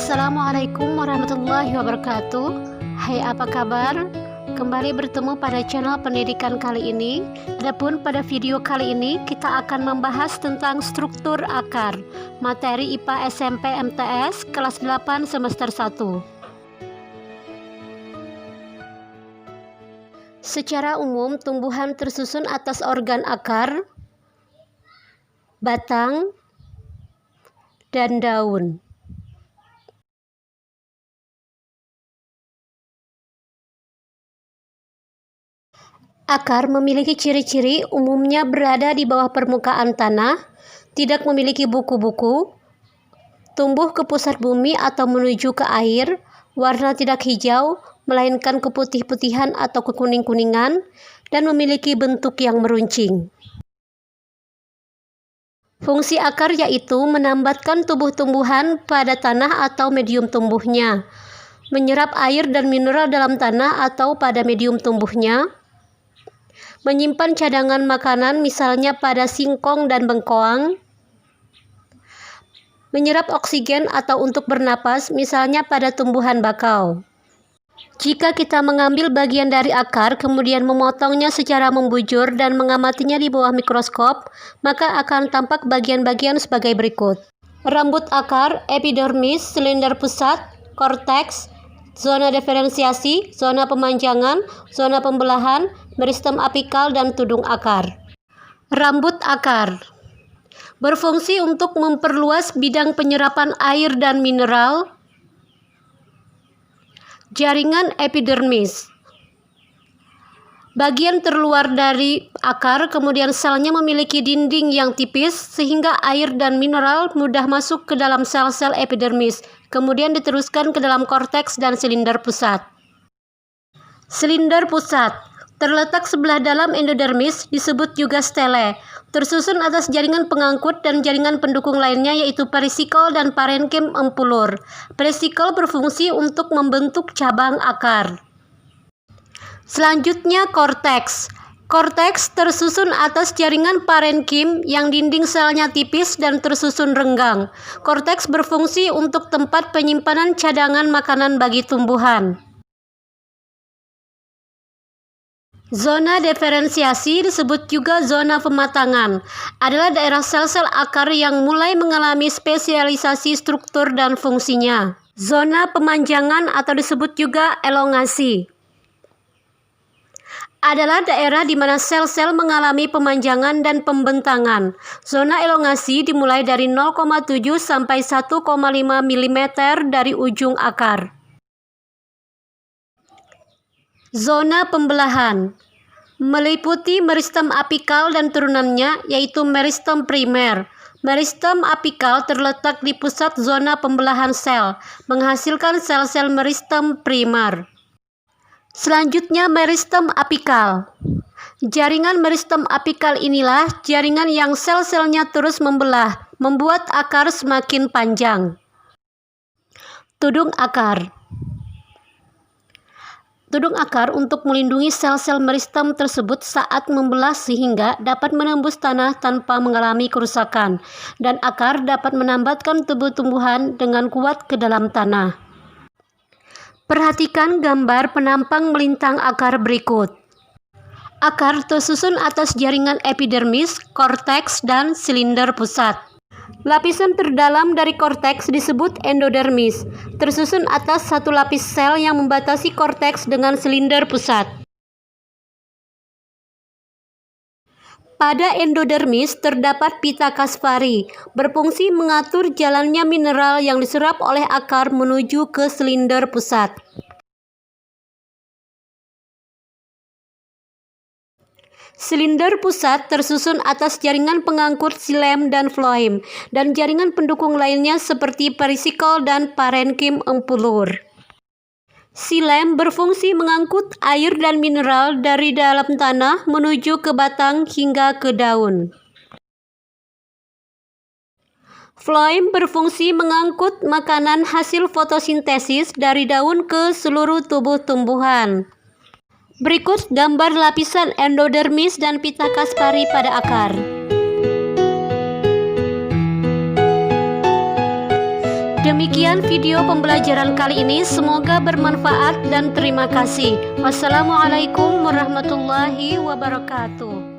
Assalamualaikum warahmatullahi wabarakatuh. Hai, apa kabar? Kembali bertemu pada channel pendidikan kali ini. Adapun pada video kali ini kita akan membahas tentang struktur akar, materi IPA SMP MTS kelas 8 semester 1. Secara umum, tumbuhan tersusun atas organ akar, batang, dan daun. Akar memiliki ciri-ciri umumnya berada di bawah permukaan tanah, tidak memiliki buku-buku, tumbuh ke pusat bumi atau menuju ke air, warna tidak hijau, melainkan keputih-putihan atau kekuning-kuningan, dan memiliki bentuk yang meruncing. Fungsi akar yaitu menambatkan tumbuh-tumbuhan pada tanah atau medium tumbuhnya, menyerap air dan mineral dalam tanah atau pada medium tumbuhnya, menyimpan cadangan makanan misalnya pada singkong dan bengkoang, menyerap oksigen atau untuk bernapas misalnya pada tumbuhan bakau. Jika kita mengambil bagian dari akar kemudian memotongnya secara membujur dan mengamatinya di bawah mikroskop, maka akan tampak bagian-bagian sebagai berikut: rambut akar, epidermis, silinder pusat, korteks, zona diferensiasi, zona pemanjangan, zona pembelahan, meristem apikal, dan tudung akar. Rambut akar berfungsi untuk memperluas bidang penyerapan air dan mineral. Jaringan epidermis, bagian terluar dari akar, kemudian selnya memiliki dinding yang tipis sehingga air dan mineral mudah masuk ke dalam sel-sel epidermis, kemudian diteruskan ke dalam korteks dan silinder pusat. Silinder pusat terletak sebelah dalam endodermis, disebut juga stele, tersusun atas jaringan pengangkut dan jaringan pendukung lainnya yaitu perisikol dan parenkim empulur. Perisikol berfungsi untuk membentuk cabang akar. Selanjutnya korteks. Korteks tersusun atas jaringan parenkim yang dinding selnya tipis dan tersusun renggang. Korteks berfungsi untuk tempat penyimpanan cadangan makanan bagi tumbuhan. Zona diferensiasi, disebut juga zona pematangan, adalah daerah sel-sel akar yang mulai mengalami spesialisasi struktur dan fungsinya. Zona pemanjangan atau disebut juga elongasi adalah daerah di mana sel-sel mengalami pemanjangan dan pembentangan. Zona elongasi dimulai dari 0,7 sampai 1,5 mm dari ujung akar. Zona pembelahan meliputi meristem apikal dan turunannya yaitu meristem primer. Meristem apikal terletak di pusat zona pembelahan sel, menghasilkan sel-sel meristem primer. Selanjutnya meristem apikal. Jaringan meristem apikal inilah jaringan yang sel-selnya terus membelah, membuat akar semakin panjang. Tudung akar. Tudung akar untuk melindungi sel-sel meristem tersebut saat membelah sehingga dapat menembus tanah tanpa mengalami kerusakan, dan akar dapat menambatkan tumbuh-tumbuhan dengan kuat ke dalam tanah. Perhatikan gambar penampang melintang akar berikut. Akar tersusun atas jaringan epidermis, korteks, dan silinder pusat. Lapisan terdalam dari korteks disebut endodermis, tersusun atas satu lapis sel yang membatasi korteks dengan silinder pusat. Pada endodermis terdapat pita Kaspari, berfungsi mengatur jalannya mineral yang diserap oleh akar menuju ke silinder pusat. Silinder pusat tersusun atas jaringan pengangkut xilem dan floem, dan jaringan pendukung lainnya seperti perisikol dan parenkim empulur. Xilem berfungsi mengangkut air dan mineral dari dalam tanah menuju ke batang hingga ke daun. Floem berfungsi mengangkut makanan hasil fotosintesis dari daun ke seluruh tubuh tumbuhan. Berikut gambar lapisan endodermis dan pita Kaspari pada akar. Demikian video pembelajaran kali ini, semoga bermanfaat dan terima kasih. Wassalamualaikum warahmatullahi wabarakatuh.